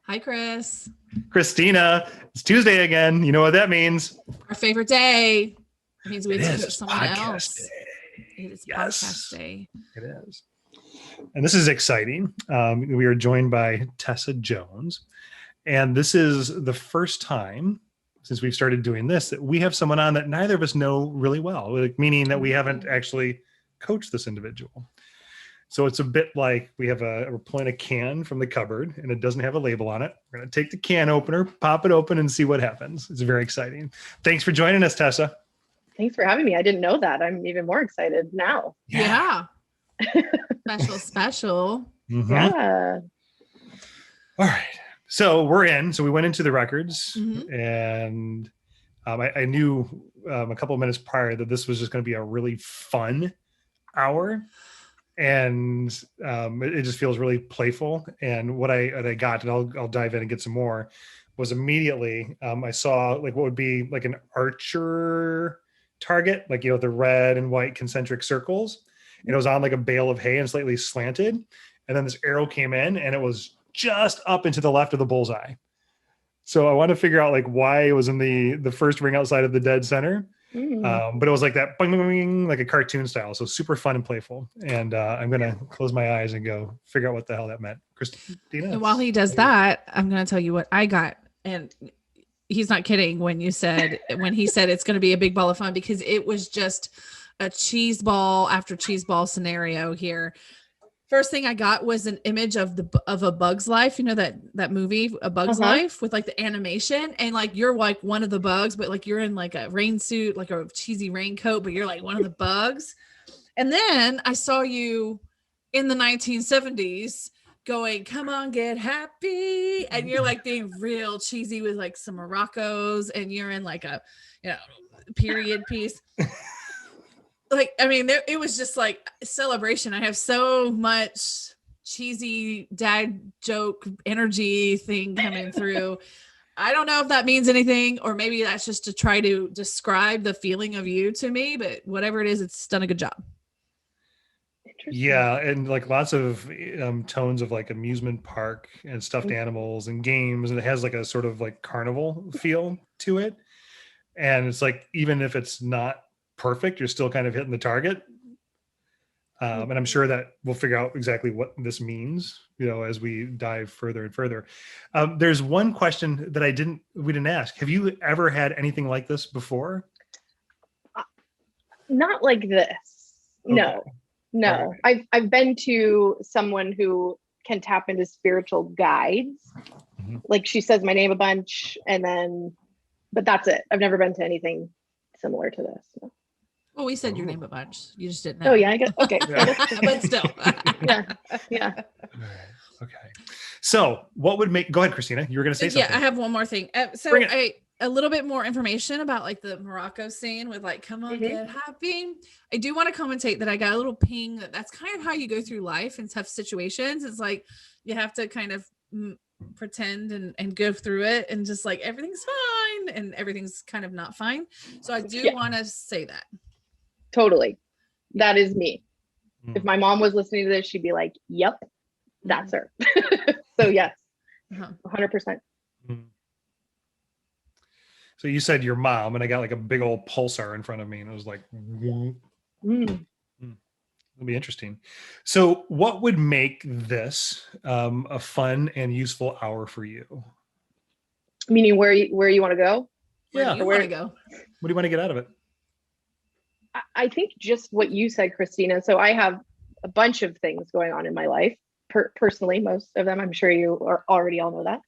Hi, Chris. Christina, it's Tuesday again. You know what that means? Our favorite day. It means we It get to is. coach It's someone podcast else. day. It is Yes. podcast day. It is. And this is exciting. We are joined by Tessa Jones. And this is the first time since we've started doing this that we have someone on that neither of us know really well, meaning that we haven't actually coached this individual. So it's a bit like we're pulling a can from the cupboard and it doesn't have a label on it. We're going to take the can opener, pop it open, and see what happens. It's very exciting. Thanks for joining us, Tessa. Thanks for having me. I didn't know that. I'm even more excited now. Yeah. Special. Mm-hmm. Yeah. All right. So we're in. So we went into the records and I knew a couple of minutes prior that this was just going to be a really fun hour. And it just feels really playful. And what I got, and I'll dive in and get some more, was immediately I saw like what would be like an archer target, like, the red and white concentric circles. And it was on like a bale of hay and slightly slanted. And then this arrow came in and it was just up into the left of the bullseye. So I want to figure out like why it was in the first ring outside of the dead center. But it was like that, bing, bing, bing, like a cartoon style. So super fun and playful. And I'm going to close my eyes and go figure out what the hell that meant. Christina? And while he does that, I'm going to tell you what I got. And he's not kidding when he said it's going to be a big ball of fun, because it was just a cheese ball after cheese ball scenario here. First thing I got was an image of A Bug's Life. You know that movie, A Bug's Life, with like the animation, and like you're like one of the bugs, but like you're in like a rain suit, like a cheesy raincoat, but you're like one of the bugs. And then I saw you in the 1970s going, "Come on, get happy," and you're like being real cheesy with like some Moroccos, and you're in like a period piece. Like, I mean, it was just like a celebration. I have so much cheesy dad joke energy thing coming through. I don't know if that means anything, or maybe that's just to try to describe the feeling of you to me, but whatever it is, it's done a good job. Yeah. And like lots of tones of like amusement park and stuffed animals and games. And it has like a sort of like carnival feel to it. And it's like, even if it's not perfect, you're still kind of hitting the target. And I'm sure that we'll figure out exactly what this means, as we dive further and further. There's one question that we didn't ask. Have you ever had anything like this before? Not like this. Okay. No. Right. I've been to someone who can tap into spiritual guides. Mm-hmm. Like she says my name a bunch, but that's it. I've never been to anything similar to this. So. Well, we said your name a bunch. You just didn't know. Oh yeah, I guess. Okay. But still. Yeah. Okay. So what would go ahead, Christina, you were going to say something. Yeah, I have one more thing. A little bit more information about like the Morocco scene with like, "Come on, get happy." I do want to commentate that I got a little ping that's kind of how you go through life in tough situations. It's like, you have to kind of pretend and go through it, and just like everything's fine and everything's kind of not fine. So I do want to say that. Totally. That is me. If my mom was listening to this, she'd be like, "Yep, that's her." So yes, 100%. So you said your mom, and I got like a big old pulsar in front of me, and it was like, it'll be interesting. So what would make this a fun and useful hour for you? Meaning where you want to go? Yeah. Where do you want to go? What do you want to get out of it? I think just what you said, Christina. So I have a bunch of things going on in my life, personally, most of them. I'm sure you already all know that.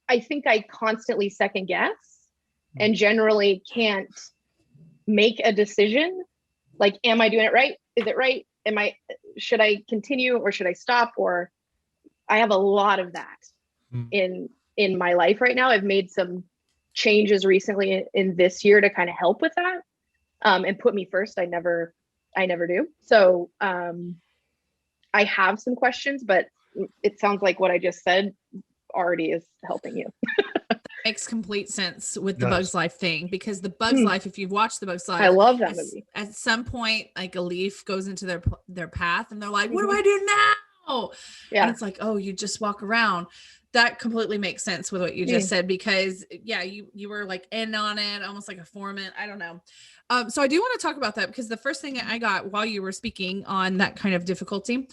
I think I constantly second guess and generally can't make a decision. Like, am I doing it right? Is it right? Should I continue or should I stop? Or I have a lot of that in my life right now. I've made some changes recently in this year to kind of help with that. And put me first. I never do. So I have some questions, but it sounds like what I just said already is helping you. Makes complete sense with the Bug's Life thing, because the Bug's Life, if you've watched the Bug's Life, I love that movie. At some point, like a leaf goes into their path, and they're like, "What do I do now?" Oh, Yeah. and it's like, oh, you just walk around. That completely makes sense with what you just said, because you were like in on it, almost like a foreman. I don't know. So I do want to talk about that, because the first thing I got while you were speaking on that kind of difficulty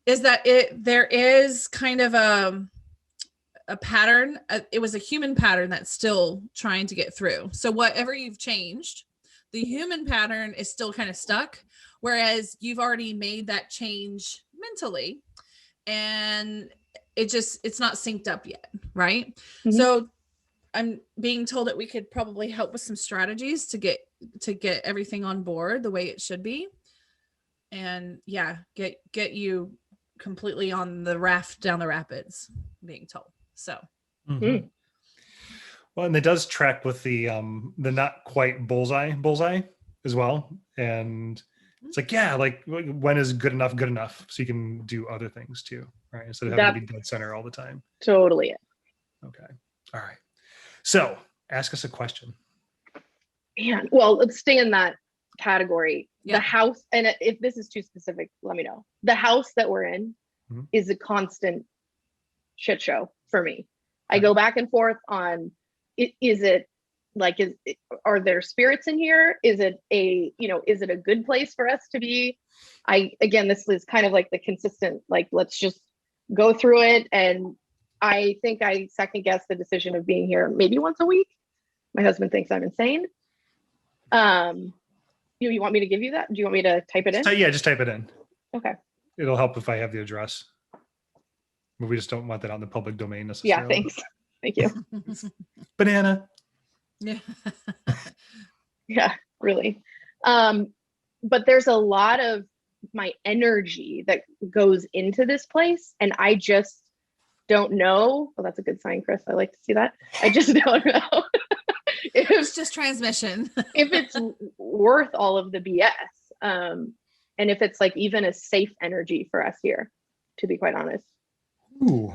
is that there is kind of a pattern. It was a human pattern that's still trying to get through. So whatever you've changed, the human pattern is still kind of stuck, whereas you've already made that change mentally, and it's not synced up yet, right? So I'm being told that we could probably help with some strategies to get everything on board the way it should be, and get you completely on the raft down the rapids, being told. So well, and it does track with the not quite bullseye as well. And it's like, yeah, like when is good enough so you can do other things too, right? Instead of having to be dead center all the time. Totally it. Okay. All right. So ask us a question. Man, well, let's stay in that category. The house, and if this is too specific, let me know. The house that we're in is a constant shit show for me. I go back and forth on, are there spirits in here? Is it a good place for us to be? This is kind of like the consistent, like, let's just go through it. And I think I second guess the decision of being here maybe once a week. My husband thinks I'm insane. You want me to give you that? Do you want me to type it in? Yeah, just type it in. Okay. It'll help if I have the address. But we just don't want that on the public domain necessarily. Yeah, thanks. Thank you. Banana. Yeah. Yeah, really. But there's a lot of my energy that goes into this place, and I just don't know. Oh, that's a good sign, Chris. I like to see that. I just don't know. It's just transmission. If it's worth all of the BS. And if it's like even a safe energy for us here, to be quite honest. Ooh.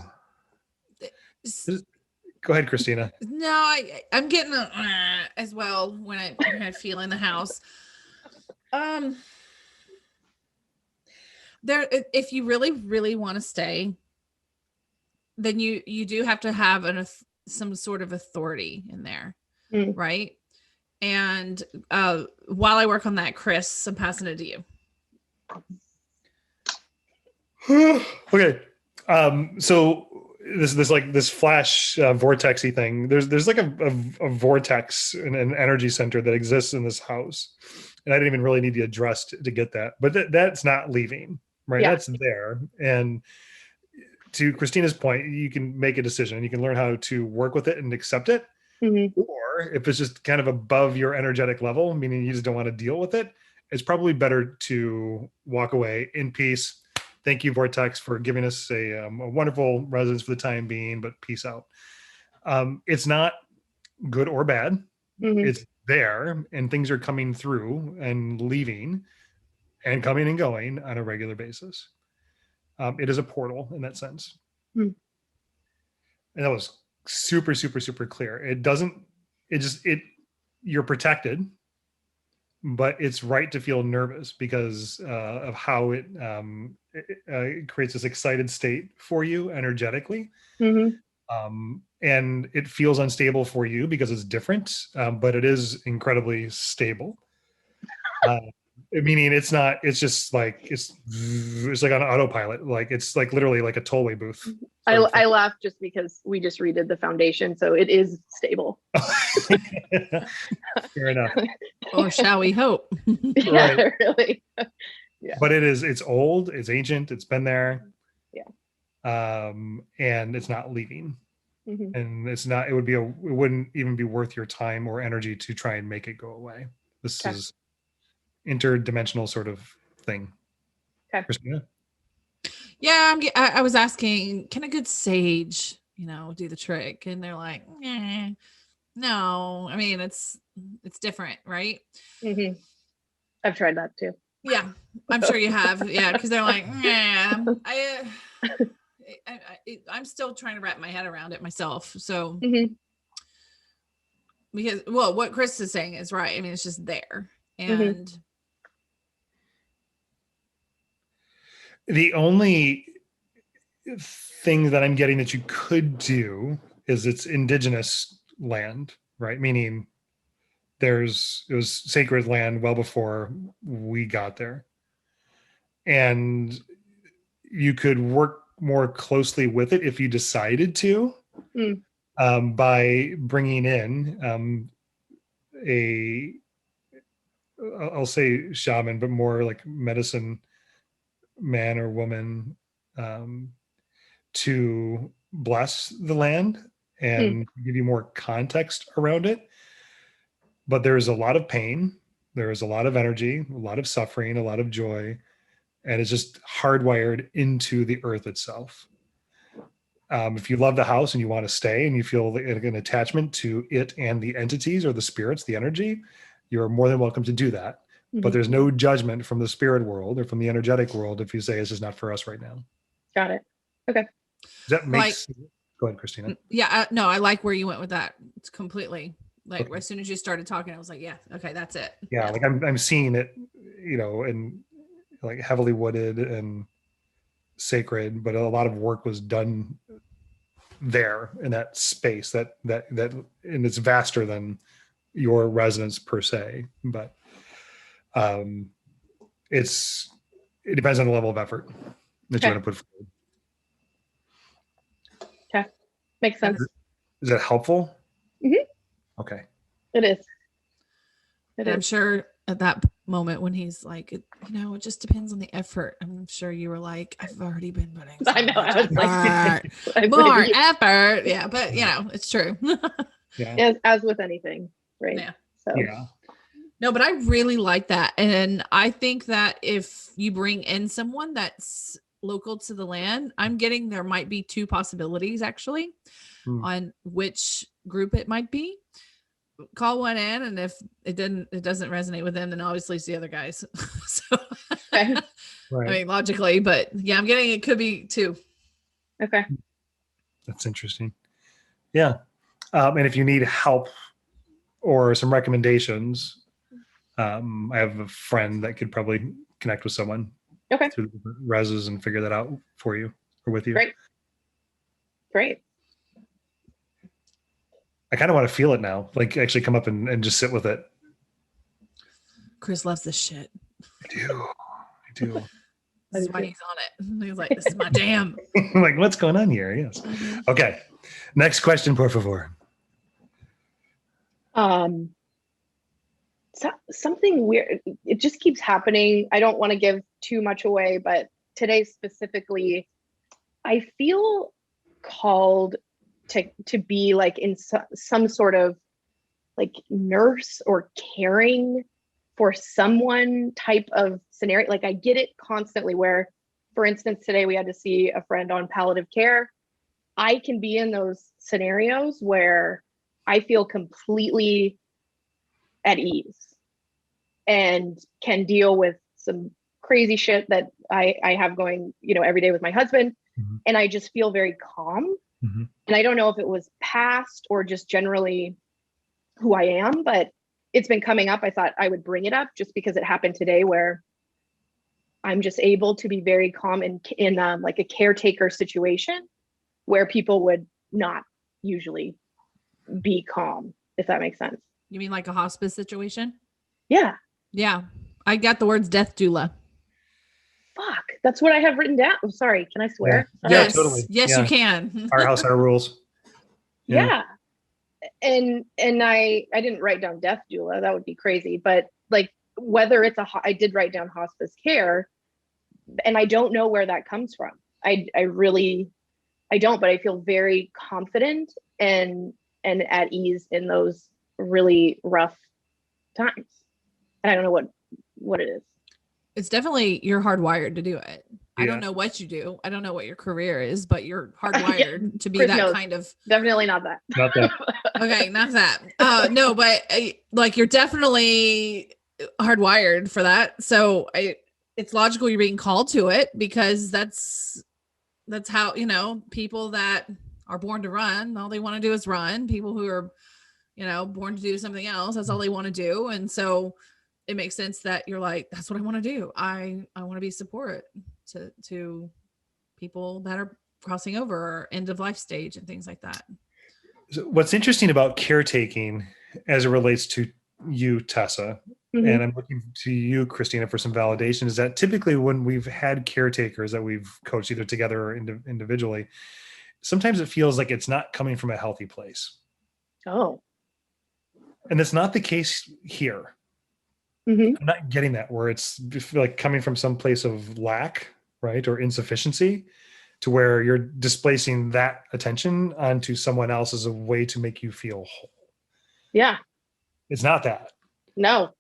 Go ahead, Christina. No, I'm getting as well when I feel in the house. There, if you really, really want to stay, then you do have to have some sort of authority in there, right? And while I work on that, Chris, I'm passing it to you. Okay. So this flash vortexy thing. There's like a vortex and an energy center that exists in this house, and I didn't even really need the address to get that. But that's not leaving, right? Yeah. That's there. And to Christina's point, you can make a decision. You can learn how to work with it and accept it. Or if it's just kind of above your energetic level, meaning you just don't want to deal with it, it's probably better to walk away in peace. Thank you, Vortex, for giving us a wonderful residence for the time being, but peace out. It's not good or bad. It's there, and things are coming through and leaving and coming and going on a regular basis. It is a portal in that sense. And that was super, super, super clear. You're protected, but it's right to feel nervous because of how it creates this excited state for you energetically. And it feels unstable for you because it's different, but it is incredibly stable. Meaning it's just like, it's like on autopilot. Like it's like literally like a tollway booth. I laugh just because we just redid the foundation. So it is stable. Fair enough. Or shall we hope? Yeah, right. Really. Yeah. But it's old, it's ancient, it's been there. Yeah. And it's not leaving. And it wouldn't even be worth your time or energy to try and make it go away. This is interdimensional sort of thing. Okay. Christina? Yeah, I was asking, can a good sage, do the trick? And they're like, no. I mean, it's different, right? I've tried that too. Yeah, I'm sure you have. Yeah, because they're like, I'm still trying to wrap my head around it myself. So, because what Chris is saying is right. I mean, it's just there, and The only thing that I'm getting that you could do is it's indigenous land, right? Meaning it was sacred land well before we got there. And you could work more closely with it if you decided to, by bringing in I'll say shaman, but more like medicine man or woman, to bless the land and give you more context around it. But there is a lot of pain. There is a lot of energy, a lot of suffering, a lot of joy, and it's just hardwired into the earth itself. If you love the house and you want to stay and you feel an attachment to it and the entities or the spirits, the energy, you're more than welcome to do that. But there's no judgment from the spirit world or from the energetic world if you say this is not for us right now. Got it. Okay. Does that make sense? Go ahead, Christina. Yeah, no, I like where you went with that. It's completely like as soon as you started talking, I was like, yeah, okay, that's it. Yeah, like I'm seeing it, and like heavily wooded and sacred, but a lot of work was done there in that space that and it's vaster than your residence per se, but it depends on the level of effort that you want to put forward. Okay, makes sense. Is that helpful? Okay, it is. I'm sure at that moment when he's like, it just depends on the effort. I'm sure you were like, I've already been putting so I know, I was like, more effort. Yeah, but it's true. Yeah. As with anything, right? Yeah. So yeah. No, but I really like that. And I think that if you bring in someone that's local to the land, I'm getting there might be two possibilities actually on which group it might be. Call one in, and if it doesn't resonate with them, then obviously it's the other guys. So okay. Right. I mean, logically, but yeah, I'm getting it could be two. Okay. That's interesting. Yeah. And if you need help or some recommendations, I have a friend that could probably connect with someone through the reses and figure that out for you or with you. Great. I kind of want to feel it now, like actually come up and just sit with it. Chris loves this shit. I do. This is why he's on it. He's like, this is my jam. I'm like, what's going on here? Yes. Okay. Next question, por favor. Something weird. It just keeps happening. I don't want to give too much away, but today specifically, I feel called to be like in some sort of like nurse or caring for someone type of scenario. Like I get it constantly where, for instance, today we had to see a friend on palliative care. I can be in those scenarios where I feel completely at ease and can deal with some crazy shit that I have going, every day with my husband. And I just feel very calm. And I don't know if it was past or just generally who I am, but it's been coming up. I thought I would bring it up just because it happened today where I'm just able to be very calm in like a caretaker situation where people would not usually be calm, if that makes sense. You mean like a hospice situation? Yeah. Yeah. I got the words death doula. Fuck. That's what I have written down. I'm sorry. Can I swear? Yeah, Yes, totally. Yes, you can. Our house, our rules. Yeah. And I didn't write down death doula. That would be crazy. But like whether it's I did write down hospice care, and I don't know where that comes from. I don't, but I feel very confident and at ease in those really rough times. And I don't know what it is. It's definitely you're hardwired to do it. Yeah. I don't know what you do. I don't know what your career is, but you're hardwired to be Chris that knows. Kind of. Definitely not that. Not that. Okay, not that. No, but like you're definitely hardwired for that. So it's logical you're being called to it because that's how, people that are born to run, all they want to do is run. People who are, born to do something else, that's all they want to do. And so it makes sense that you're like, that's what I want to do. I want to be support. to people that are crossing over or end of life stage and things like that. So what's interesting about caretaking as it relates to you, Tessa, Mm-hmm. and I'm looking to you, Christina, for some validation, is that typically when we've had caretakers that we've coached either together or individually, sometimes it feels like it's not coming from a healthy place. Oh. And that's not the case here. Mm-hmm. I'm not getting that, where it's like coming from some place of lack, right, or insufficiency, to where you're displacing that attention onto someone else as a way to make you feel whole. Yeah. It's not that. No.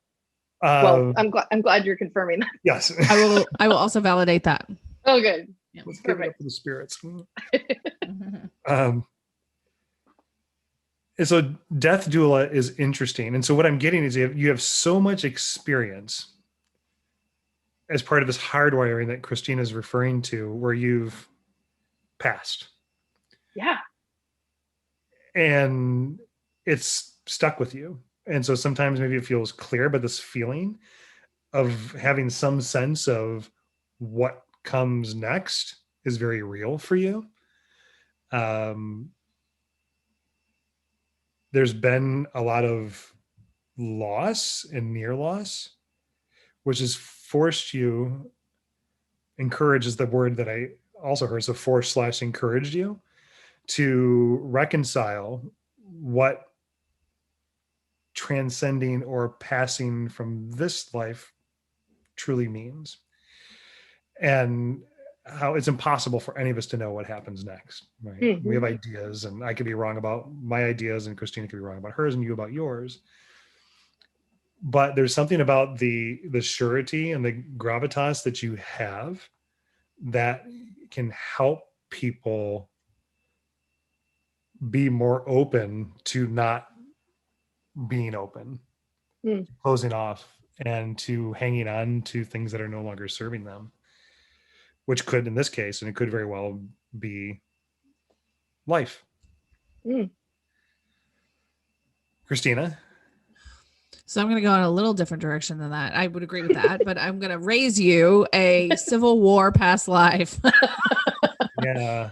Well, I'm glad you're confirming that. Yes. I will also validate that. Oh, good. Yeah. Let's give it up for the spirits. Mm-hmm. And so Death Doula is interesting. And so what I'm getting is you have so much experience as part of this hardwiring that Christina is referring to, where you've passed. Yeah. And it's stuck with you. And so sometimes maybe it feels clear, but this feeling of having some sense of what comes next is very real for you. There's been a lot of loss and near loss, which has forced you, encourage is the word that I also heard, so force / encouraged you to reconcile what transcending or passing from this life truly means, and how it's impossible for any of us to know what happens next, right? Mm-hmm. We have ideas, and I could be wrong about my ideas, and Christina could be wrong about hers, and you about yours. But there's something about the surety and the gravitas that you have that can help people be more open to not being open, closing off, and to hanging on to things that are no longer serving them, which could, in this case, and it could very well be life. Christina? So I'm going to go in a little different direction than that. I would agree with that, but I'm going to raise you a Civil War past life. Yeah.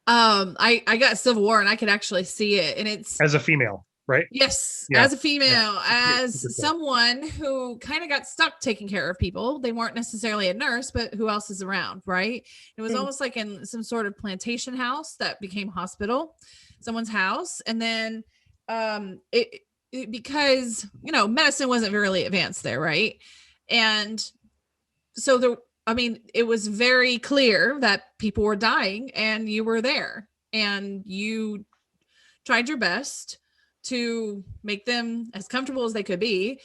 I got Civil War and I could actually see it, and it's As a female, right? yes, Yeah. as a female, Yeah. as someone who kind of got stuck taking care of people. They weren't necessarily a nurse, but who else is around, right? It was almost like in some sort of plantation house that became hospital, someone's house, and then it because medicine wasn't really advanced there, right? And so it was very clear that people were dying, and you were there, and you tried your best to make them as comfortable as they could be,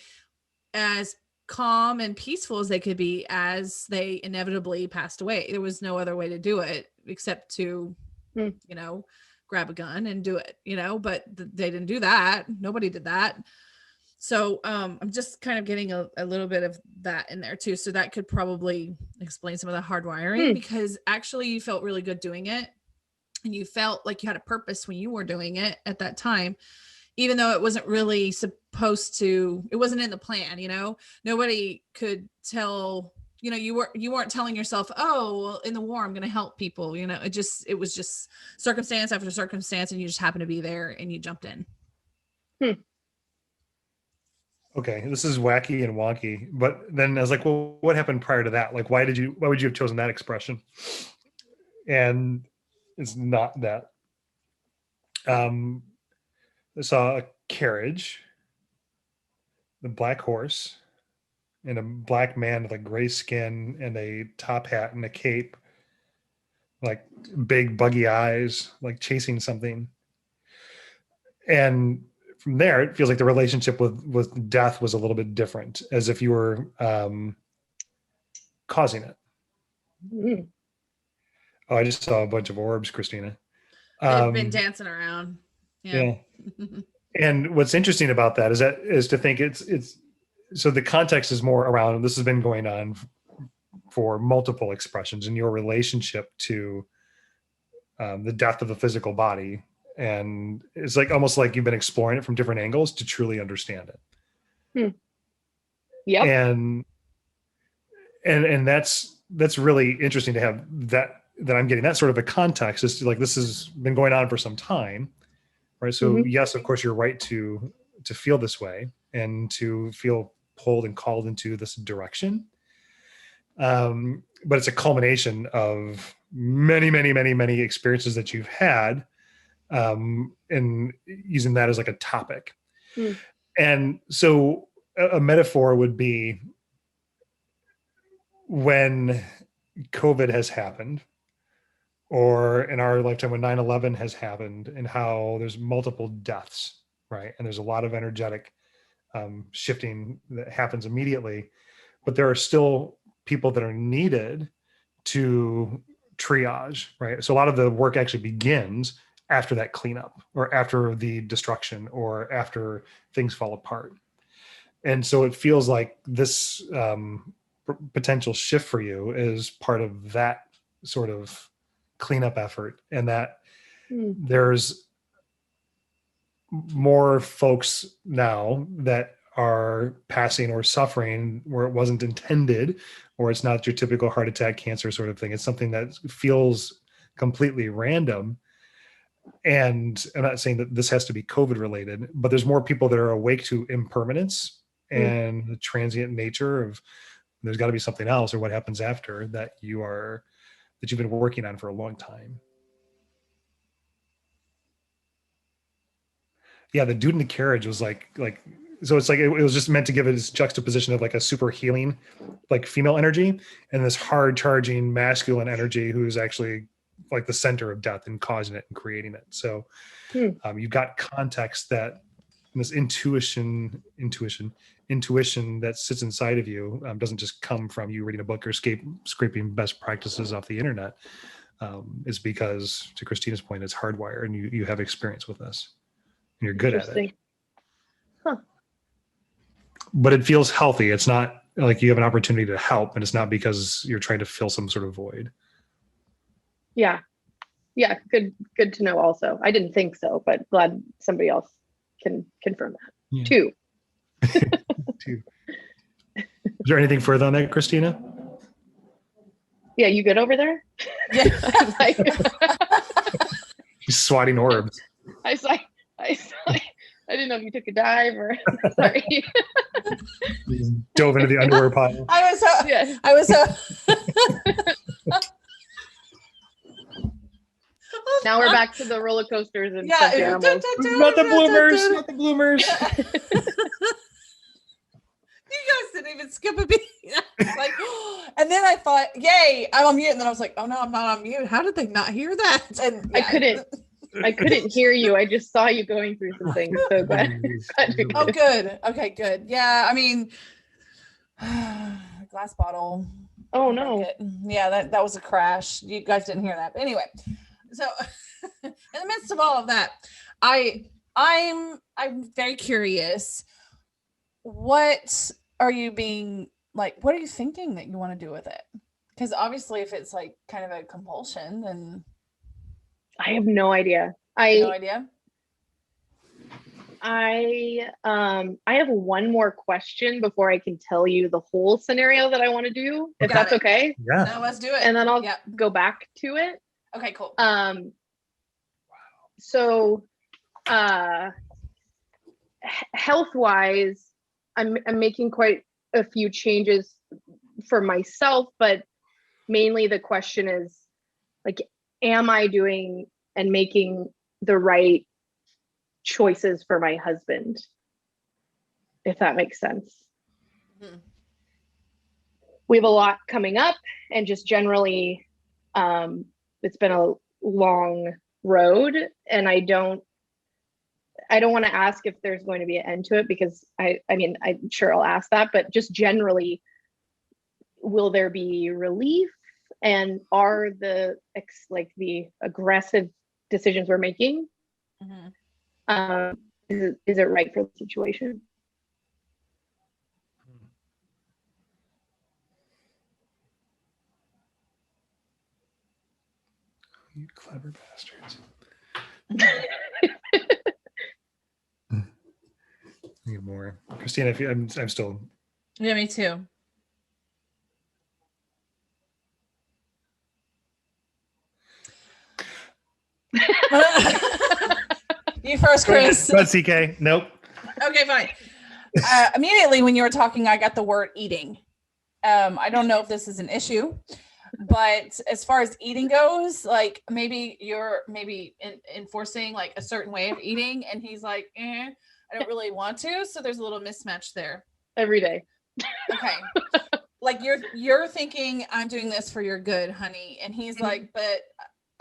as calm and peaceful as they could be, as they inevitably passed away. There was no other way to do it except to, grab a gun and do it, but they didn't do that. Nobody did that. So I'm just kind of getting a little bit of that in there too. So that could probably explain some of the hardwiring, because actually you felt really good doing it. And you felt like you had a purpose when you were doing it at that time, even though it wasn't really supposed to, it wasn't in the plan, nobody could tell, you weren't telling yourself, oh, well, in the war, I'm going to help people. It was just circumstance after circumstance, and you just happened to be there and you jumped in. Okay, this is wacky and wonky, but then I was like, well, what happened prior to that? Like, why would you have chosen that expression? And it's not that. I saw a carriage, the black horse, and a black man with a gray skin and a top hat and a cape, like big buggy eyes, like chasing something. And from there, it feels like the relationship with death was a little bit different, as if you were causing it. Oh, I just saw a bunch of orbs, Christina. They've been dancing around. Yeah. And what's interesting about that is to think it's so the context is more around, this has been going on for multiple expressions in your relationship to the death of the physical body. And it's like almost like you've been exploring it from different angles to truly understand it. Yeah. And that's that's really interesting to have that I'm getting that sort of a context. Is like, this has been going on for some time, right? So yes, of course, you're right to feel this way and to feel pulled and called into this direction. But it's a culmination of many, many, many, many experiences that you've had, and using that as like a topic. And so a metaphor would be when COVID has happened, or in our lifetime when 9/11 has happened, and how there's multiple deaths, right? And there's a lot of energetic shifting that happens immediately, but there are still people that are needed to triage, right? So a lot of the work actually begins after that cleanup, or after the destruction, or after things fall apart. And so it feels like this potential shift for you is part of that sort of cleanup effort, and that there's more folks now that are passing or suffering where it wasn't intended, or it's not your typical heart attack, cancer sort of thing. It's something that feels completely random. And I'm not saying that this has to be COVID related, but there's more people that are awake to impermanence and the transient nature of, there's got to be something else, or what happens after that that you've been working on for a long time. Yeah, the dude in the carriage was like so it's like it was just meant to give it this juxtaposition of like a super healing, like female energy, and this hard charging masculine energy who's actually like the center of death and causing it and creating it. So you've got context that this intuition that sits inside of you doesn't just come from you reading a book or scraping best practices off the internet. Is because, to Christina's point, it's hardwired, and you have experience with this. You're good at it. But it feels healthy. It's not like you have an opportunity to help, and it's not because you're trying to fill some sort of void. Yeah. Good to know also. I didn't think so, but glad somebody else can confirm that too. Is there anything further on that, Christina? Yeah. You good over there? Yeah. She's swatting orbs. I didn't know if you took a dive or sorry. Dove into the underwear pile. I was Now we're back to the roller coasters and yeah, animals. Not the bloomers. Not the bloomers. You guys didn't even skip a beat. Like, and then I thought, yay, I'm on mute. And then I was like, oh no, I'm not on mute. How did they not hear that? And I couldn't hear you. I just saw you going through some things. So glad. Oh, good. Okay, good. Yeah, I mean, glass bottle. Oh no. Yeah, that was a crash. You guys didn't hear that. But anyway, so in the midst of all of that, I'm very curious. What are you what are you thinking that you want to do with it? Because obviously if it's like kind of a compulsion, then I have no idea. No idea. I have one more question before I can tell you the whole scenario that I want to do, if that's okay. Yeah. No, let's do it. And then I'll go back to it. Okay, cool. So health-wise, I'm making quite a few changes for myself, but mainly the question is like, am I doing and making the right choices for my husband? If that makes sense. Mm-hmm. We have a lot coming up, and just generally, it's been a long road, and I don't want to ask if there's going to be an end to it, because I mean, I'm sure I'll ask that, but just generally, will there be relief? And are the aggressive decisions we're making, is it right for the situation? You clever bastards. Need more, Christina. I'm still. Yeah, me too. You first, Chris. But CK, nope. Okay, fine. Immediately when you were talking, I got the word eating. I don't know if this is an issue, but as far as eating goes, like maybe you're enforcing like a certain way of eating, and he's like, I don't really want to. So there's a little mismatch there. Every day. Okay. Like you're thinking I'm doing this for your good, honey. And he's like, but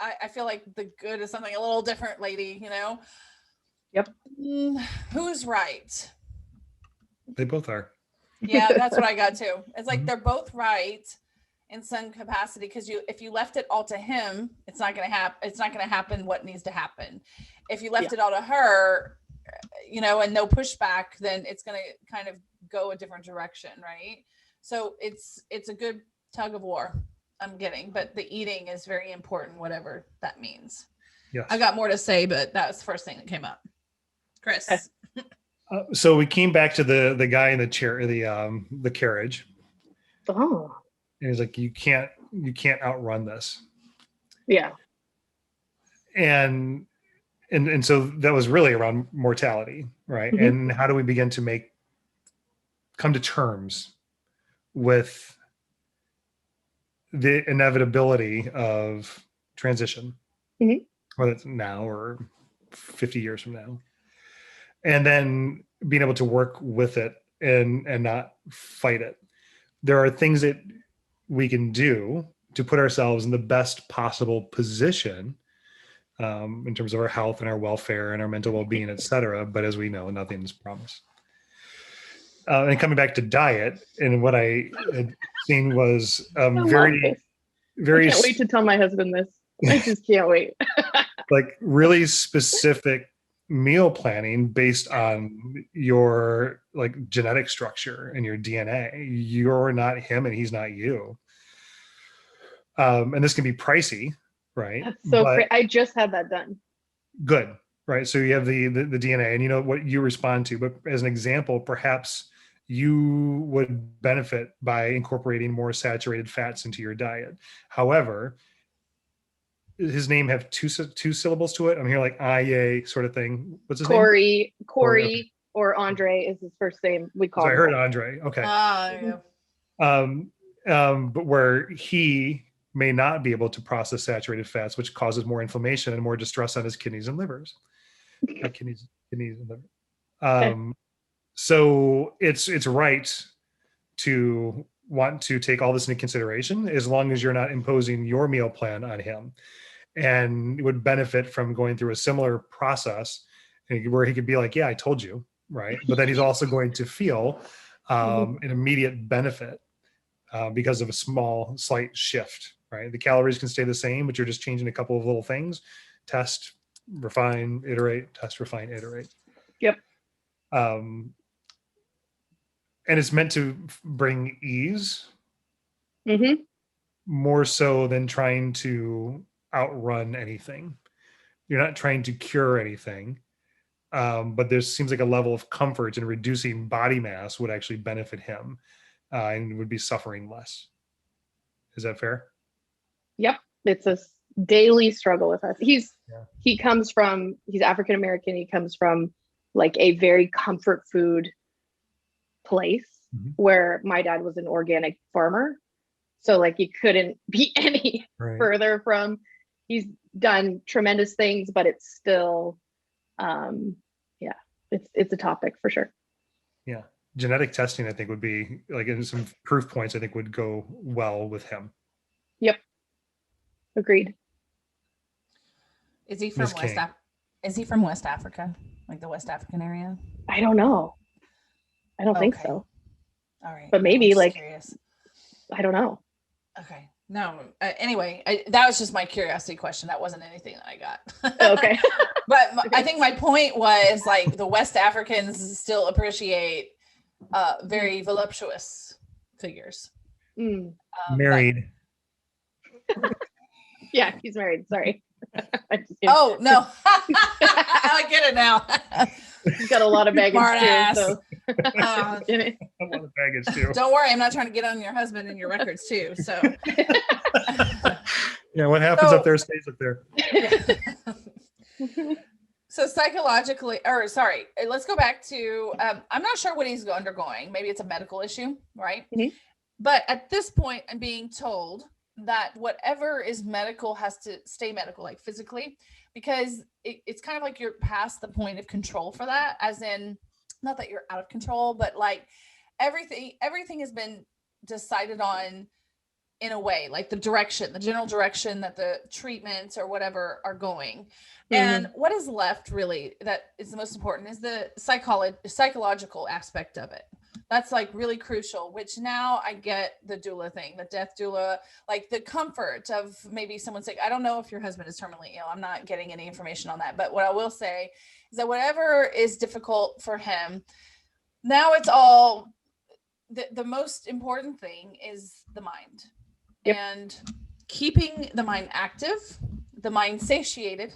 I feel like the good is something a little different, lady, you know? Yep. Who's right? They both are. Yeah, that's what I got too. It's like they're both right in some capacity, because if you left it all to him, it's not gonna happen. It's not gonna happen what needs to happen. If you left it all to her, you know, and no pushback, then it's gonna kind of go a different direction, right? So it's a good tug of war I'm getting, but the eating is very important, whatever that means. Yes. I got more to say, but that was the first thing that came up. Chris. So we came back to the guy in the chair, the carriage. Oh. And he's like, you can't outrun this. Yeah. And so that was really around mortality, right? Mm-hmm. And how do we begin to come to terms with the inevitability of transition, whether it's now or 50 years from now, and then being able to work with it and not fight it. There are things that we can do to put ourselves in the best possible position in terms of our health and our welfare and our mental well-being, et cetera. But as we know, nothing's promised. And coming back to diet, and what I had seen was very I can't wait to tell my husband this. I just can't wait. like really specific meal planning based on your like genetic structure and your DNA. You're not him and he's not you. And this can be pricey, right? That's so great. I just had that done. Good, right? So you have the DNA and you know what you respond to, but as an example, perhaps you would benefit by incorporating more saturated fats into your diet. However, his name have two syllables to it. I'm here like IA sort of thing. What's his name? Corey, or Andre is his first name. We call. So I heard Andre. Okay. But where he may not be able to process saturated fats, which causes more inflammation and more distress on his kidneys and livers. Kidneys and liver. Okay. So it's right to want to take all this into consideration as long as you're not imposing your meal plan on him, and would benefit from going through a similar process where he could be like, yeah, I told you, right? But then he's also going to feel an immediate benefit because of a slight shift, right? The calories can stay the same, but you're just changing a couple of little things. Test, refine, iterate, test, refine, iterate. Yep. And it's meant to bring ease Mm-hmm. more so than trying to outrun anything. You're not trying to cure anything, but there seems like a level of comfort in reducing body mass would actually benefit him and would be suffering less. Is that fair? Yep. It's a daily struggle with us. He's African-American. He comes from like a very comfort food place where my dad was an organic farmer. So like you couldn't be any further from, he's done tremendous things, but it's still, it's a topic for sure. Yeah. Genetic testing, I think, would be like, in some proof points, I think would go well with him. Yep. Agreed. Is he from Is he from West Africa? Like the West African area? I don't know. I don't think so. All right. But maybe like, curious. I don't know. Okay. No. Anyway, that was just my curiosity question. That wasn't anything that I got. Okay. But I think my point was like the West Africans still appreciate very voluptuous figures. Married. Yeah, he's married. Sorry. Oh no. I get it now. He's got a lot of baggage too. So. A lot of baggage too. Don't worry, I'm not trying to get on your husband and your records too. So yeah, what happens up there stays up there. psychologically, or sorry, let's go back to, I'm not sure what he's undergoing. Maybe it's a medical issue, right? Mhm. But at this point, I'm being told that whatever is medical has to stay medical, like physically, because it's kind of like you're past the point of control for that, as in, not that you're out of control, but like everything has been decided on in a way, like the general direction that the treatments or whatever are going. And what is left really that is the most important is the psychological aspect of it. That's like really crucial, which now I get the doula thing, the death doula, like the comfort of maybe someone saying, I don't know if your husband is terminally ill. I'm not getting any information on that. But what I will say is that whatever is difficult for him, now it's all the most important thing is the mind. Yep. And keeping the mind active, the mind satiated,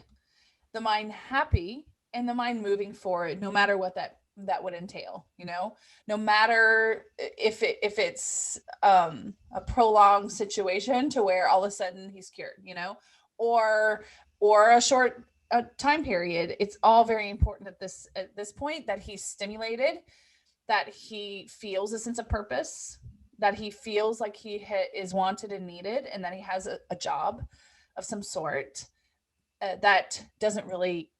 the mind happy, and the mind moving forward, no matter what that would entail, no matter if it's a prolonged situation to where all of a sudden he's cured, or a short time period. It's all very important at this point that he's stimulated, that he feels a sense of purpose, that he feels like he is wanted and needed, and that he has a job of some sort that doesn't really,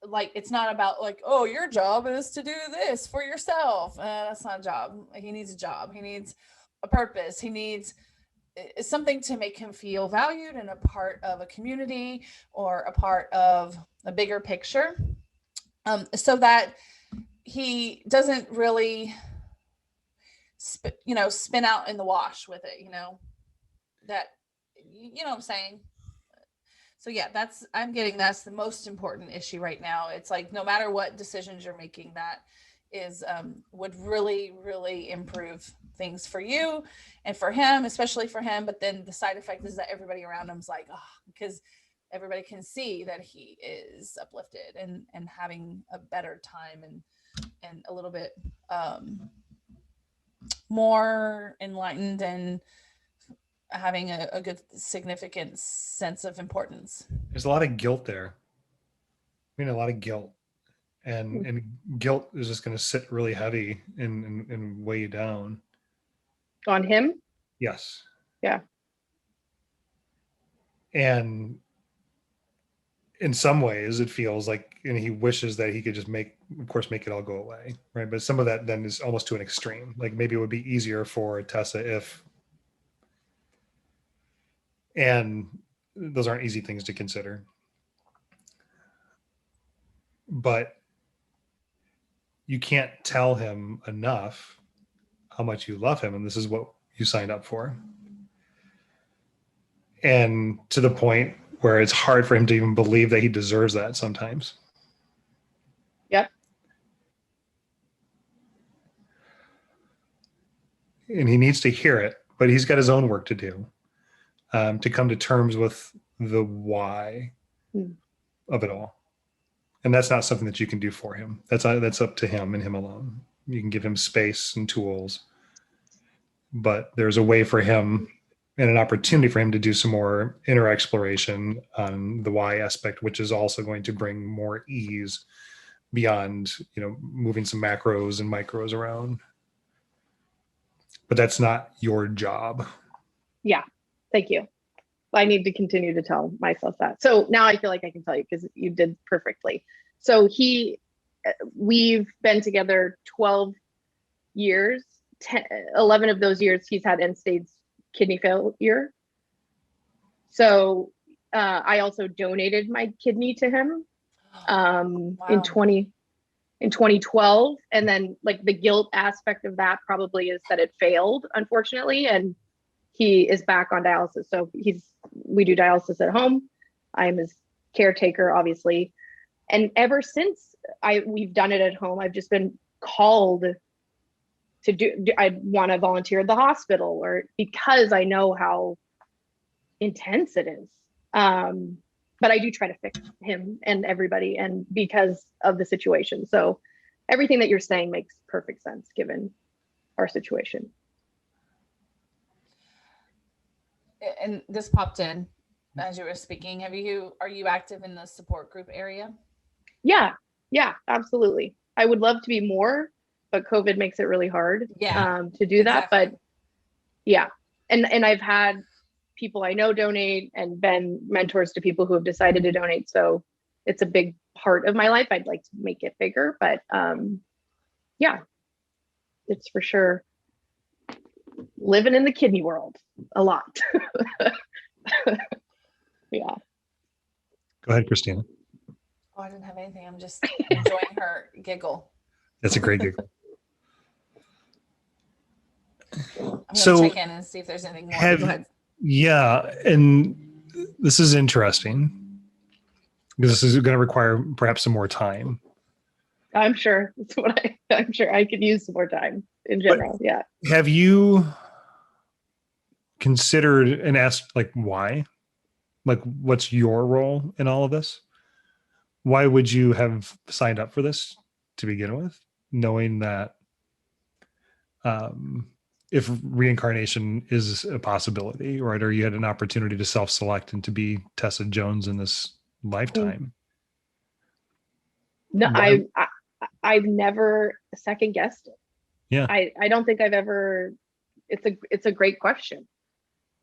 like, it's not about like, oh, your job is to do this for yourself. That's not a job. He needs a job. He needs a purpose. He needs something to make him feel valued and a part of a community or a part of a bigger picture, so that he doesn't really spin out in the wash with it, that, what I'm saying? So yeah, that's the most important issue right now. It's like, no matter what decisions you're making, that is, would really, really improve things for you and for him, especially for him. But then the side effect is that everybody around him's like, oh, because everybody can see that he is uplifted and having a better time and a little bit, more enlightened and having a good significant sense of importance. There's a lot of guilt there. A lot of guilt, and guilt is just going to sit really heavy and weigh you down. On him? Yes. Yeah. And in some ways it feels like, and he wishes that he could just make it all go away, right? But some of that then is almost to an extreme. Like, maybe it would be easier for Tessa and those aren't easy things to consider, but you can't tell him enough how much you love him, and this is what you signed up for. And to the point where it's hard for him to even believe that he deserves that sometimes. Yep. And he needs to hear it, but he's got his own work to do, to come to terms with the why of it all. And that's not something that you can do for him. That's up to him and him alone. You can give him space and tools, but there's a way for him and an opportunity for him to do some more inner exploration on the why aspect, which is also going to bring more ease beyond, moving some macros and micros around. But that's not your job. Yeah. Thank you. I need to continue to tell myself that. So now I feel like I can tell you, because you did perfectly. So we've been together 12 years. 11 of those years he's had end-stage kidney failure. So I also donated my kidney to him wow. in 2012. And then, like, the guilt aspect of that probably is that it failed, unfortunately, and he is back on dialysis. So we do dialysis at home. I'm his caretaker, obviously. And ever since we've done it at home, I've just been called to do, I want to volunteer at the hospital, or because I know how intense it is. But I do try to fix him and everybody, and because of the situation. So everything that you're saying makes perfect sense given our situation. And this popped in as you were speaking. Are you active in the support group area? Yeah. Yeah, absolutely. I would love to be more, but COVID makes it really hard to do that. Exactly. But yeah. And I've had people I know donate and been mentors to people who have decided to donate. So it's a big part of my life. I'd like to make it bigger, but yeah, it's for sure living in the kidney world a lot. Yeah. Go ahead, Christina. Oh, I didn't have anything. I'm just enjoying her giggle. That's a great giggle. I'm going to check in and see if there's anything more. Go ahead. Yeah, and this is interesting because this is going to require perhaps some more time. I'm sure that's what I'm sure I could use some more time in general. But yeah. Have you considered and asked like why? Like what's your role in all of this? Why would you have signed up for this to begin with, knowing that if reincarnation is a possibility, right? Or you had an opportunity to self-select and to be Tessa Jones in this lifetime. No, I've never second guessed it. Yeah. I don't think I've ever, it's a great question.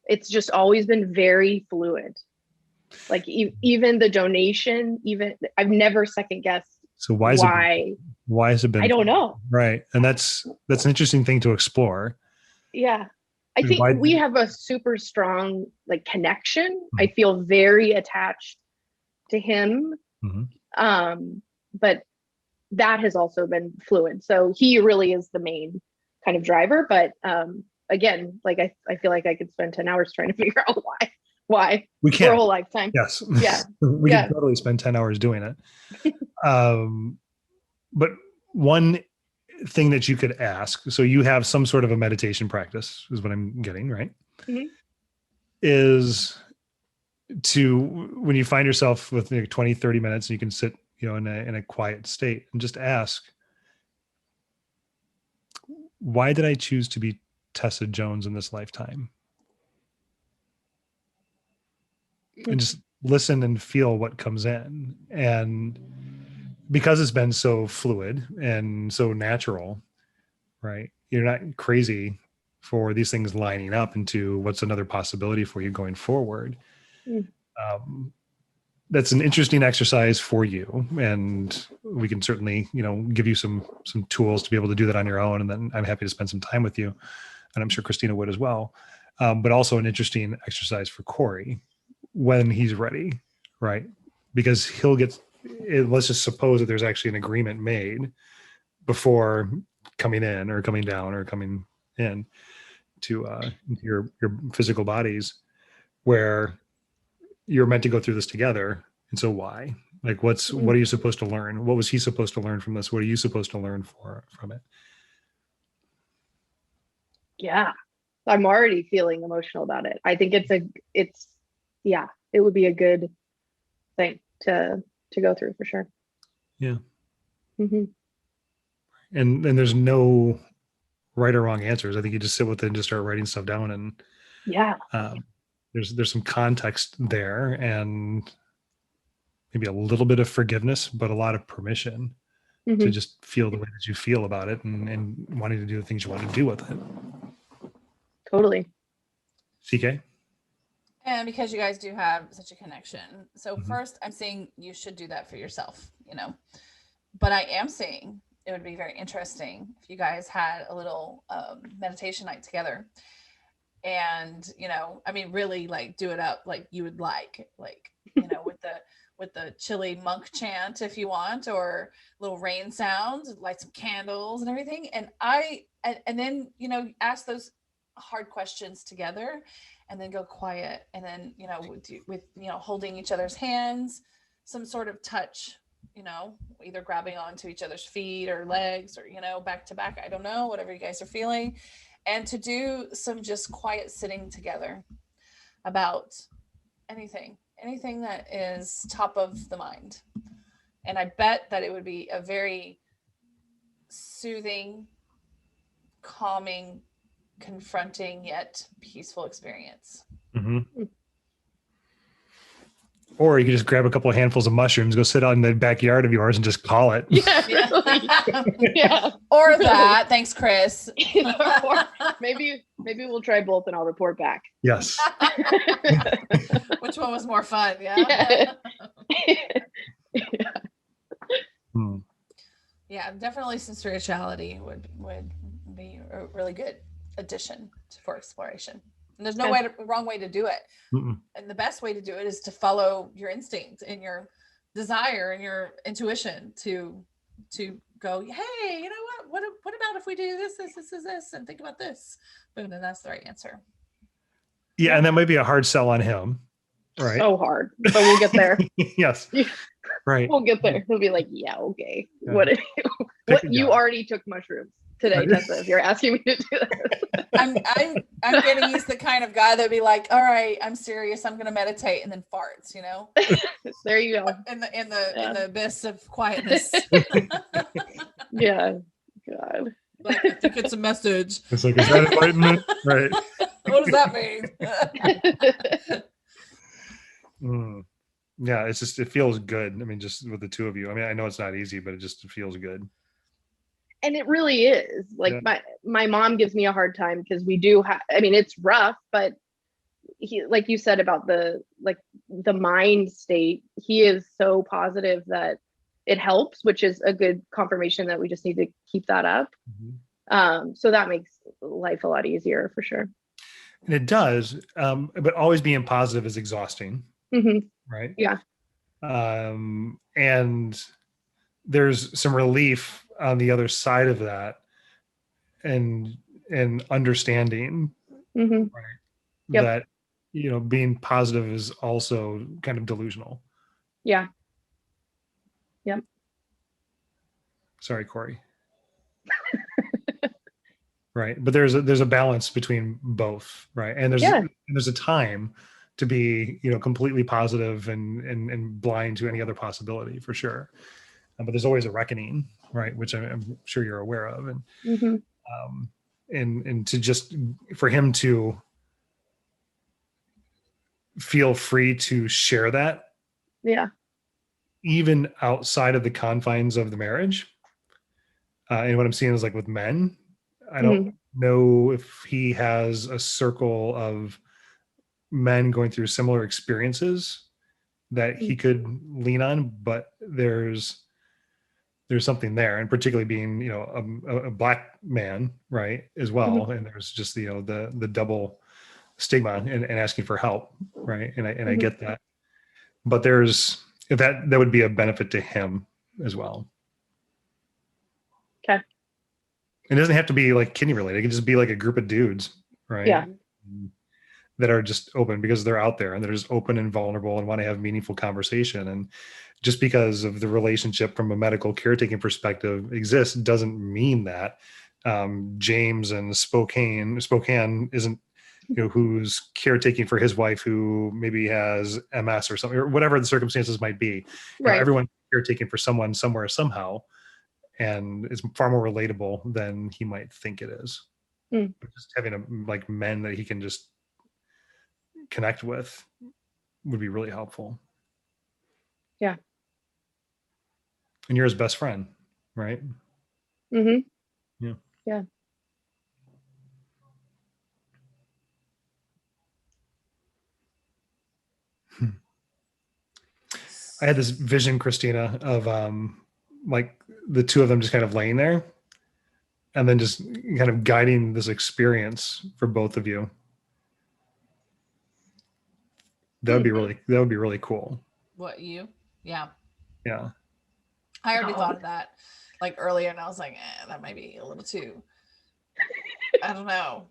It's just always been very fluid. Like even the donation, even I've never second guessed. So why has it been? I don't know. Right. And that's an interesting thing to explore. Yeah. I think we have a super strong like connection. Mm-hmm. I feel very attached to him. Mm-hmm. But that has also been fluid. So he really is the main kind of driver. But again, like I feel like I could spend 10 hours trying to figure out why we can for a whole lifetime. Yes. Yeah. We can totally spend 10 hours doing it. But one thing that you could ask, so you have some sort of a meditation practice is what I'm getting, right? Mm-hmm. Is to, when you find yourself with 20, 30 minutes and you can sit, in a quiet state and just ask, why did I choose to be Tessa Jones in this lifetime? And just listen and feel what comes in. And because it's been so fluid and so natural, right? You're not crazy for these things lining up into what's another possibility for you going forward. That's an interesting exercise for you. And we can certainly, give you some tools to be able to do that on your own. And then I'm happy to spend some time with you. And I'm sure Christina would as well. But also an interesting exercise for Corey when he's ready, right? Because he'll get, let's just suppose that there's actually an agreement made before coming in or coming down or coming in to your physical bodies, where you're meant to go through this together. And so why? Like what are you supposed to learn? What was he supposed to learn from this? What are you supposed to learn from it? Yeah. I'm already feeling emotional about it. I think it would be a good thing to go through for sure. Yeah. Mm-hmm. And there's no right or wrong answers. I think you just sit with it and just start writing stuff down. And there's some context there and maybe a little bit of forgiveness, but a lot of permission to just feel the way that you feel about it and wanting to do the things you want to do with it. Totally. CK? And because you guys do have such a connection. So first, I'm saying you should do that for yourself, but I am saying it would be very interesting if you guys had a little meditation night together and, really like do it up like you would like, with the chilly monk chant if you want, or little rain sounds, light some candles and everything. And then, ask those hard questions together and then go quiet. And then, with holding each other's hands, some sort of touch, either grabbing onto each other's feet or legs or, back to back. I don't know, whatever you guys are feeling. And to do some just quiet sitting together about anything that is top of the mind. And I bet that it would be a very soothing, calming, confronting yet peaceful experience. Or you could just grab a couple of handfuls of mushrooms, go sit out in the backyard of yours and just call it. Yeah, really. Yeah. Or that. Thanks, Chris. Or maybe we'll try both and I'll report back. Yes. Which one was more fun? Yeah. Hmm. Yeah, definitely some spirituality would be a really good addition for exploration. And there's no wrong way to do it. Mm-mm. And the best way to do it is to follow your instinct and your desire and your intuition to go, hey, you know what about if we do this, and think about this? Boom, and that's the right answer. Yeah, and that might be a hard sell on him. Right. So hard, but we'll get there. Yes. Right. We'll get there. He'll be like, yeah, okay. Yeah. What you already took mushrooms today, Tessa, if you're asking me to do this. I'm getting he's the kind of guy that'd be like, all right, I'm serious, I'm gonna meditate, and then farts, you know. There you go. In the abyss of quietness. Yeah. God. Like, I think it's a message. It's like, is that enlightenment? Right. What does that mean? Yeah, it feels good. I mean, just with the two of you. I mean, I know it's not easy, but it feels good. And it really is. Like my mom gives me a hard time because we do I mean, it's rough, but he, like you said about the mind state, he is so positive that it helps, which is a good confirmation that we just need to keep that up. Mm-hmm. So that makes life a lot easier for sure. And it does, but always being positive is exhausting. Mm-hmm. Right. Yeah. And there's some relief on the other side of that, and understanding, mm-hmm. right, that being positive is also kind of delusional. Yeah. Yep. Sorry, Corey. Right, but there's a balance between both, right? And there's a time to be completely positive and blind to any other possibility, for sure. But there's always a reckoning, right? Which I'm sure you're aware of, and mm-hmm. And to just for him to feel free to share that, even outside of the confines of the marriage. And what I'm seeing is, like, with men, I don't know if he has a circle of men going through similar experiences that he could lean on, but there's something there, and particularly being a Black man, right, as well. Mm-hmm. And there's just the double stigma and asking for help, right? And I get that, but there's that would be a benefit to him as well. Okay. It doesn't have to be like kidney related. It can just be like a group of dudes, right? Yeah. That are just open because they're out there and they're just open and vulnerable and want to have meaningful conversation. And just because of the relationship from a medical caretaking perspective exists doesn't mean that James in Spokane isn't, who's caretaking for his wife who maybe has MS or something, or whatever the circumstances might be. Right. Everyone's caretaking for someone somewhere, somehow. And it's far more relatable than he might think it is. Just having men that he can just connect with would be really helpful. Yeah. And you're his best friend, right? Mm-hmm. Yeah. Yeah. I had this vision, Christina, of the two of them just kind of laying there and then just kind of guiding this experience for both of you. That would be really cool. What, you? Yeah. Yeah. I already thought of that earlier, and I was like, that might be a little too, I don't know,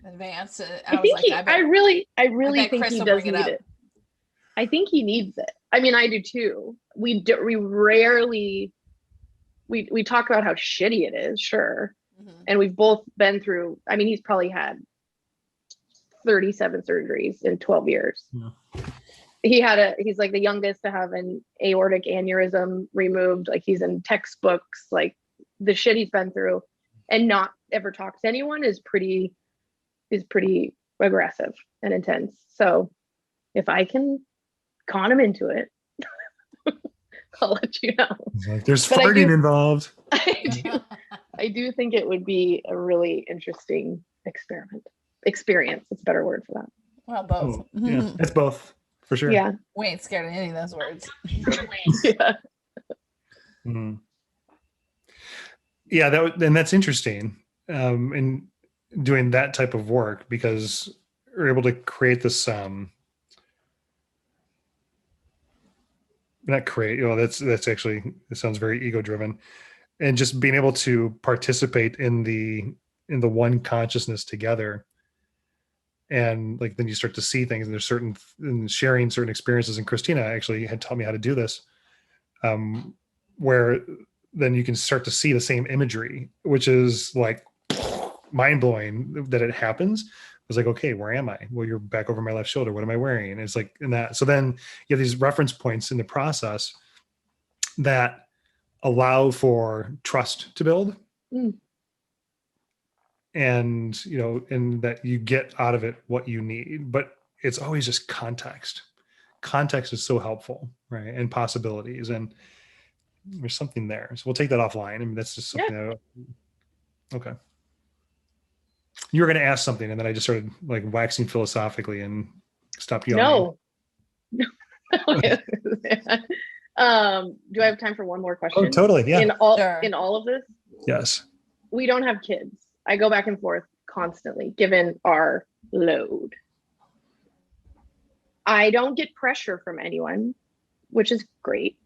advanced. I really think he does need it. I think he needs it. I mean, I do too. We rarely, we talk about how shitty it is, sure. Mm-hmm. And we've both been through, I mean, he's probably had 37 surgeries in 12 years. Yeah. He's like the youngest to have an aortic aneurysm removed. Like, he's in textbooks, like the shit he's been through, and not ever talk to anyone is pretty aggressive and intense. So if I can con him into it. I'll let you know. Like, there's But farting involved. I do think it would be a really interesting experience. It's a better word for that. Well, both. Oh, yeah, it's both for sure. Yeah. We ain't scared of any of those words. Yeah. Mm. Yeah, and that's interesting. In doing that type of work, because we're able to create this not create, that's actually, it sounds very ego driven, and just being able to participate in the one consciousness together. And like, then you start to see things, and there's and sharing certain experiences. And Christina actually had taught me how to do this, where then you can start to see the same imagery, which is like mind blowing that it happens. I was like, okay, where am I? Well, you're back over my left shoulder. What am I wearing? And it's like in that. So then you have these reference points in the process that allow for trust to build. Mm. And, and that you get out of it what you need, but it's always just context. Context is so helpful, right? And possibilities, and there's something there. So we'll take that offline. I mean, that's just something okay. You were going to ask something, and then I just started like waxing philosophically and stopped yelling. No. Do I have time for one more question? Oh, totally. Yeah. In all of this? Yes. We don't have kids. I go back and forth constantly, given our load. I don't get pressure from anyone, which is great.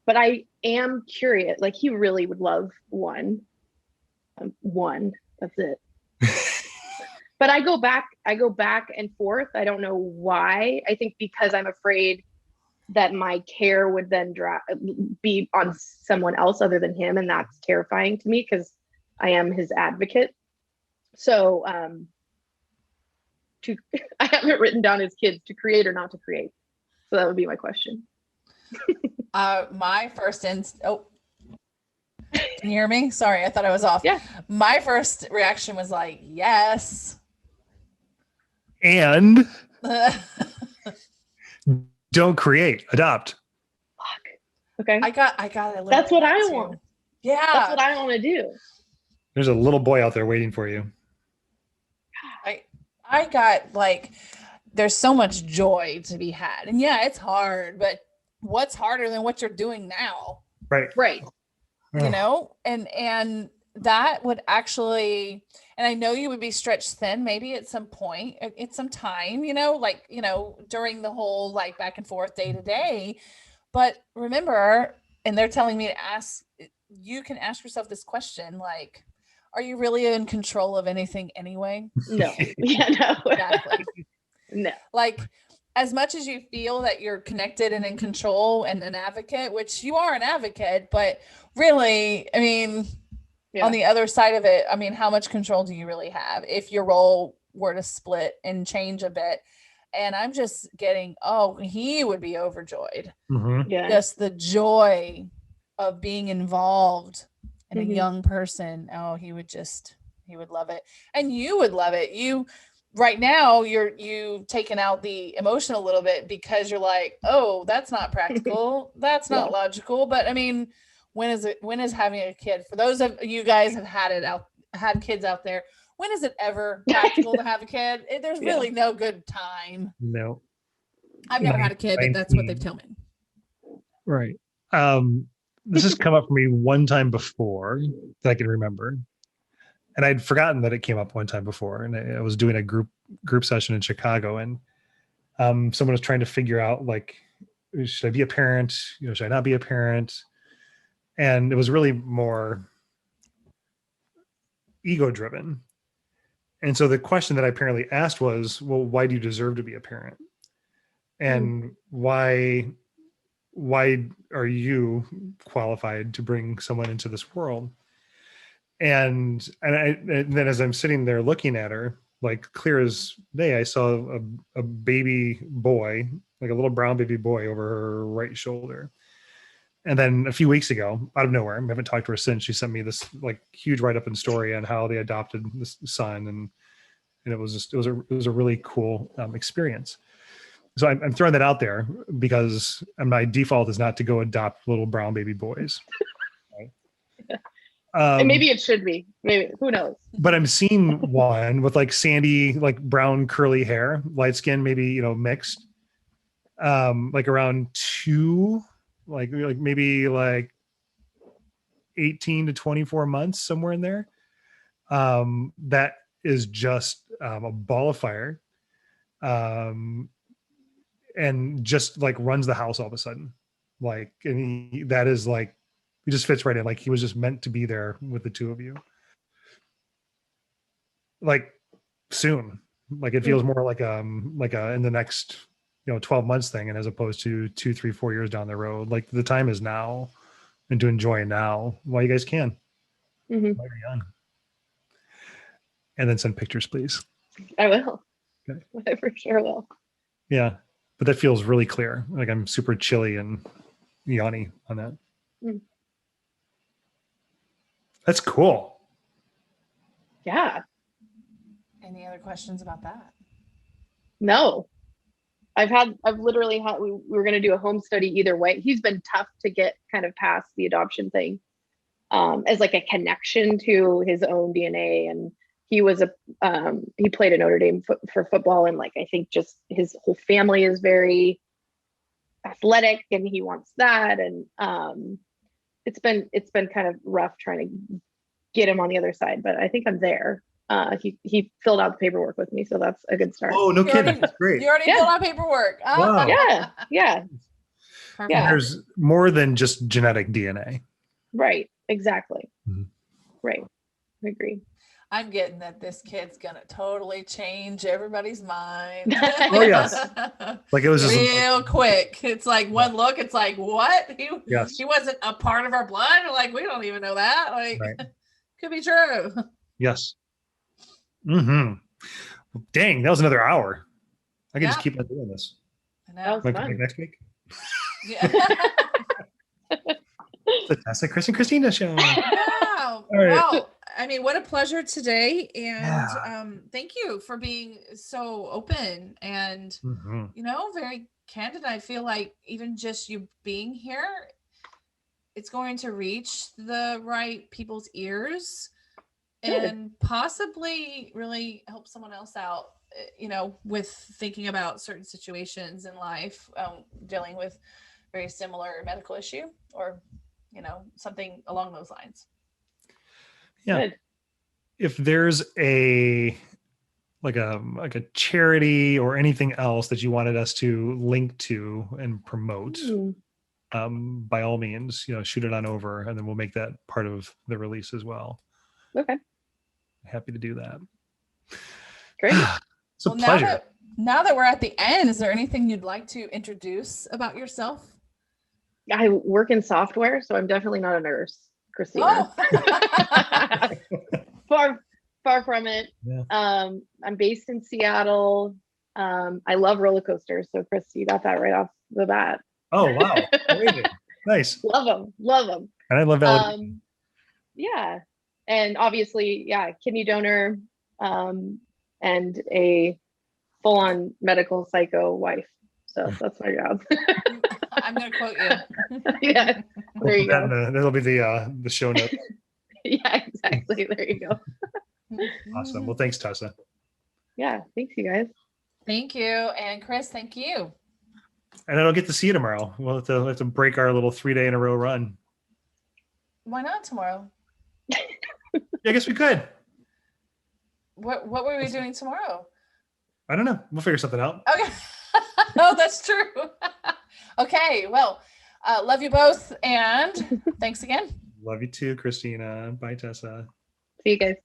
But I am curious. Like, he really would love one. That's it. But I go back and forth. I don't know why. I think because I'm afraid that my care would then be on someone else other than him, and that's terrifying to me because I am his advocate. So I haven't written down his kids, to create or not to create. So that would be my question. My first can you hear me? Sorry, I thought I was off. Yeah. My first reaction was like, yes. And don't create, adopt. Fuck. Okay. I got. That's what I want. Yeah. That's what I want to do. There's a little boy out there waiting for you. I got like, there's so much joy to be had. And yeah, it's hard, but what's harder than what you're doing now? Right. And that would actually, and I know you would be stretched thin maybe at some point, at some time, during the whole like back and forth day to day. But remember, and they're telling me to ask, you can ask yourself this question, like, are you really in control of anything anyway? No. Yeah, no. Exactly. No. Like, as much as you feel that you're connected and in control and an advocate, which you are an advocate, but really, I mean, on the other side of it, I mean, how much control do you really have if your role were to split and change a bit? And I'm just getting, he would be overjoyed. Mm-hmm. Yeah. Just the joy of being involved in a young person. Oh, he would love it. And you would love it. Right now you've taken out the emotion a little bit because you're like, oh, that's not practical. That's not logical. But I mean, when is having a kid, for those of you guys have had kids out there, when is it ever practical to have a kid? There's really no good time. No. I've never had a kid, but that's what they've told me. Right. This has come up for me one time before that I can remember. And I'd forgotten that it came up one time before. And I was doing a group session in Chicago, and someone was trying to figure out, like, should I be a parent? Should I not be a parent? And it was really more ego driven. And so the question that I apparently asked was, well, why do you deserve to be a parent? And why are you qualified to bring someone into this world? And then as I'm sitting there looking at her, like clear as day, I saw a baby boy, like a little brown baby boy over her right shoulder. And then a few weeks ago, out of nowhere, I haven't talked to her since, she sent me this like huge write-up and story on how they adopted this son. And it was a really cool experience. So I'm throwing that out there because my default is not to go adopt little brown baby boys. Right? And maybe it should be. Maybe, who knows? But I'm seeing one with like sandy, like brown curly hair, light skin, maybe, you know, mixed. Like around 2, like maybe like 18 to 24 months, somewhere in there. That is just a ball of fire. And just like runs the house all of a sudden. Like, and that is like, he just fits right in. Like he was just meant to be there with the two of you. Like soon. Like it feels more like a in the next, 12 months thing, and as opposed to 2, 3, 4 years down the road. Like the time is now, and to enjoy now while you guys can. While you're young. And then send pictures, please. I will. Okay. I for sure will. Yeah. But that feels really clear. Like I'm super chilly and yawny on that. That's cool. Yeah. Any other questions about that? No. I've literally had, we were going to do a home study either way. He's been tough to get kind of past the adoption thing, as like a connection to his own DNA. And he was he played at Notre Dame for football. And like, I think just his whole family is very athletic and he wants that. And it's been kind of rough trying to get him on the other side, but I think I'm there. He filled out the paperwork with me, so that's a good start. Oh, no kidding. That's great. You already filled out paperwork. Wow. Yeah. There's more than just genetic DNA. Right. Exactly. Mm-hmm. Right. I agree. I'm getting that this kid's gonna totally change everybody's mind. Oh yes. Like it was just real quick. It's like one look, it's like, what? He wasn't a part of our blood. Like, we don't even know that. Like, could be true. Yes. Dang, that was another hour. I can just keep on doing this. I know. Like next week. Yeah. The Tessa, Chris, and Christina show. Wow. Right. Wow. I mean, what a pleasure today. And thank you for being so open and, very candid. I feel like even just you being here, it's going to reach the right people's ears and possibly really help someone else out, with thinking about certain situations in life, dealing with very similar medical issue or, something along those lines. Yeah. Good. If there's a charity or anything else that you wanted us to link to and promote, by all means, shoot it on over, and then we'll make that part of the release as well. Okay. Happy to do that. Great. It's a pleasure. Now that we're at the end, is there anything you'd like to introduce about yourself? I work in software, so I'm definitely not a nurse, Christina. Oh. far from it. Yeah. I'm based in Seattle. I love roller coasters. So Chris, you got that right off the bat. Oh, wow. Amazing. Nice. Love them. And I love validation. Yeah. And obviously, kidney donor, and a full-on medical psycho wife. So that's my job. I'm going to quote you. Yeah. There you go. That'll be the show notes. Yeah, exactly. There you go. Awesome. Well, thanks, Tessa. Yeah. Thanks, you guys. Thank you. And Chris, thank you. And I don't get to see you tomorrow. We'll have to break our little 3-day in a row run. Why not tomorrow? I guess we could. What were we doing tomorrow? I don't know. We'll figure something out. Okay. No, that's true. Okay. Well, love you both. And thanks again. Love you too, Christina. Bye, Tessa. See you guys.